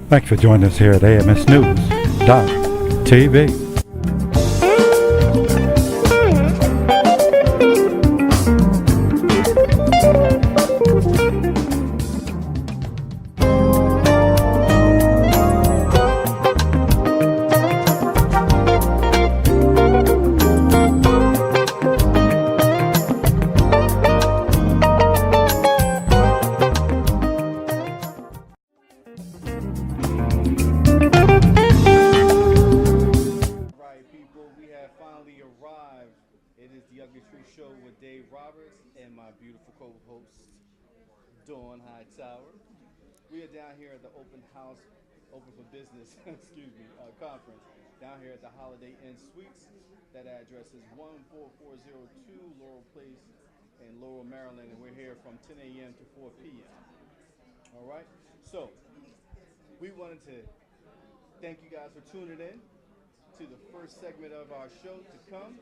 Thanks for joining us here at AMS News TV. Show with Dave Roberts and my beautiful co-host Dawn Hightower. We are down here at the open house, open for business, conference down here at the Holiday Inn Suites. That address is 14402 Laurel Place in Laurel, Maryland, and we're here from 10 a.m. to 4 p.m. All right. So we wanted to thank you guys for tuning in to the first segment of our show to come.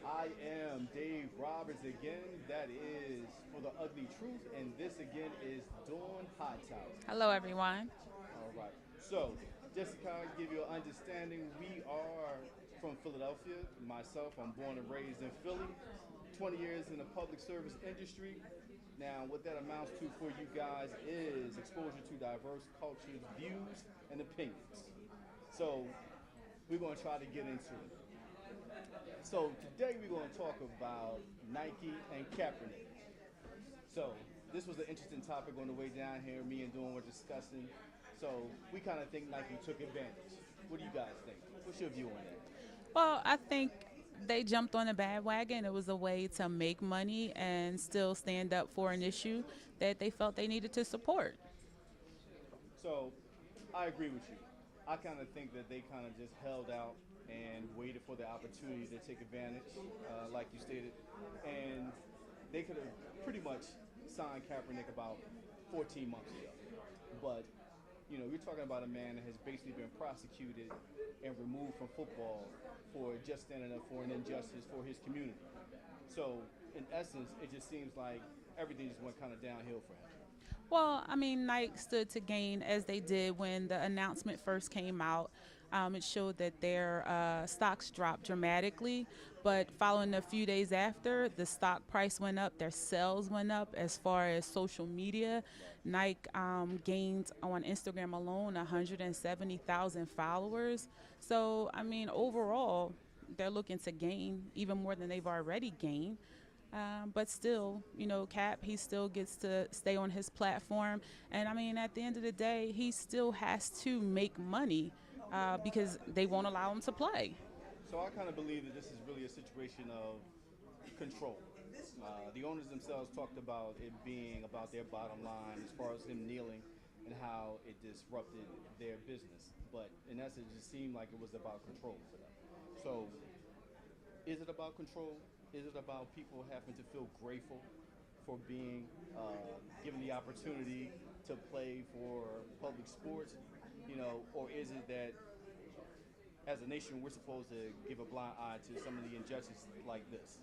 I am Dave Roberts again. That is For the Ugly Truth. And this again is Dawn Hightower. Hello, everyone. All right. So, just to kind of give you an understanding, we are from Philadelphia. Myself, I'm born and raised in Philly. 20 years in the public service industry. Now, what that amounts to for you guys is exposure to diverse cultures, views, and opinions. So, we're going to try to get into it. So today we're going to talk about Nike and Kaepernick. So this was an interesting topic on the way down here. Me and Dawn were discussing. So we kind of think Nike took advantage. What do you guys think? What's your view on that? Well, I think they jumped on a bandwagon. It was a way to make money and still stand up for an issue that they felt they needed to support. So I agree with you. I kind of think that they kind of just held out and waited for the opportunity to take advantage, like you stated. And they could have pretty much signed Kaepernick about 14 months ago. But, you know, you're talking about a man that has basically been prosecuted and removed from football for just standing up for an injustice for his community. So, in essence, it just seems like everything just went kind of downhill for him. Well, I mean, Nike stood to gain as they did when the announcement first came out. It showed that their stocks dropped dramatically, but following a few days after, the stock price went up, their sales went up. As far as social media, Nike gained on Instagram alone 170,000 followers. So, I mean, overall, they're looking to gain even more than they've already gained. But still, you know, Cap, he still gets to stay on his platform. And, I mean, at the end of the day, he still has to make money. Because they won't allow him to play. So I kind of believe that this is really a situation of control. The owners themselves talked about it being about their bottom line as far as him kneeling and how it disrupted their business. But in essence, it just seemed like it was about control for them. So is it about control? Is it about people having to feel grateful for being given the opportunity to play for public sports? You know, or is it that as a nation we're supposed to give a blind eye to some of the injustices like this?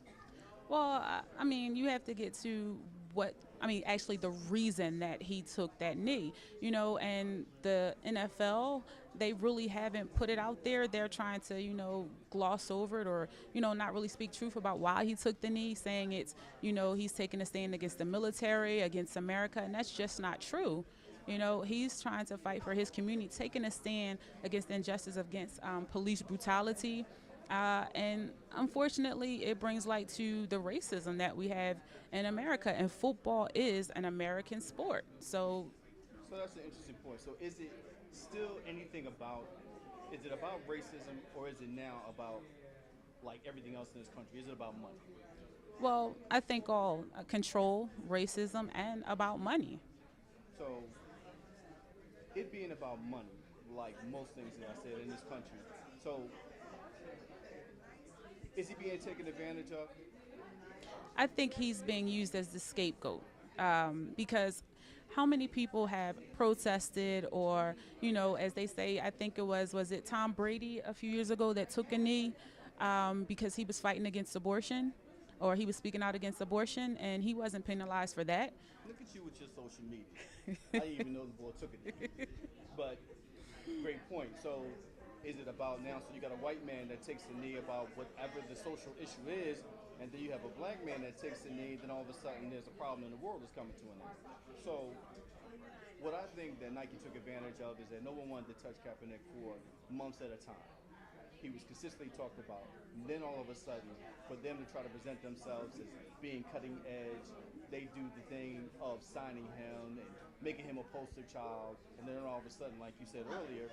Well, I mean, you have to get to actually the reason that he took that knee, you know, and the NFL, they really haven't put it out there. They're trying to, you know, gloss over it or, you know, not really speak truth about why he took the knee, saying it's, you know, he's taking a stand against the military, against America, and that's just not true. You know, he's trying to fight for his community, taking a stand against the injustice, against police brutality. And unfortunately, it brings light to the racism that we have in America. And football is an American sport. So that's an interesting point. So is it still anything about, is it about racism or is it now about like everything else in this country? Is it about money? Well, I think all control, racism, and about money. So it being about money, like most things that I said in this country. So is he being taken advantage of? I think he's being used as the scapegoat because how many people have protested or, you know, as they say, I think was it Tom Brady a few years ago that took a knee because he was fighting against abortion? or he was speaking out against abortion, and he wasn't penalized for that. Look at you with your social media. I didn't even know the boy took it there. But great point. So is it about now, so you got a white man that takes the knee about whatever the social issue is, and then you have a black man that takes the knee, then all of a sudden there's a problem in the world that's coming to an end. So what I think that Nike took advantage of is that no one wanted to touch Kaepernick for months at a time. He was consistently talked about. And then all of a sudden, for them to try to present themselves as being cutting edge, they do the thing of signing him and making him a poster child. And then all of a sudden, like you said earlier,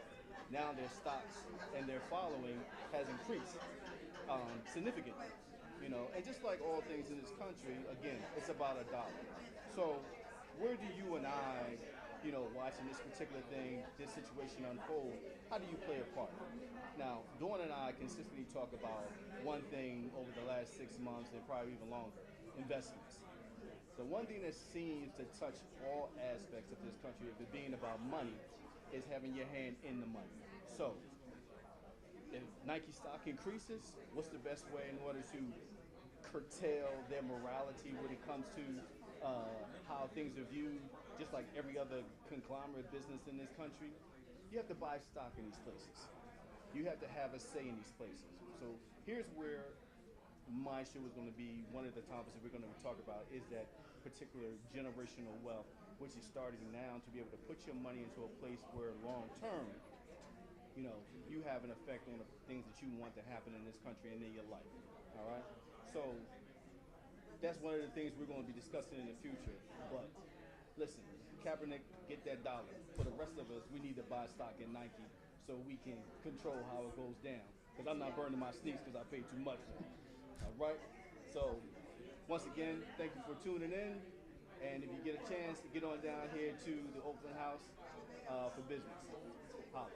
now their stocks and their following has increased significantly. You know, and just like all things in this country, again, it's about a dollar. So where do you and I, you know, watching this particular thing, this situation unfold, how do you play a part? Now, Dawn and I consistently talk about one thing over the last 6 months and probably even longer, investments. The one thing that seems to touch all aspects of this country, if it being about money, is having your hand in the money. So, if Nike stock increases, what's the best way in order to curtail their morality when it comes to how things are viewed, just like every other conglomerate business in this country? You have to buy stock in these places. You have to have a say in these places. So here's where my show is going to be, one of the topics that we're going to talk about is that particular generational wealth, which is starting now to be able to put your money into a place where long term, you know, you have an effect on the things that you want to happen in this country and in your life. All right? So that's one of the things we're going to be discussing in the future. But listen, Kaepernick, get that dollar. For the rest of us, we need to buy stock in Nike so we can control how it goes down. Because I'm not burning my sneaks because I paid too much for them. All right? So once again, thank you for tuning in. And if you get a chance to get on down here to the open house for business, holla.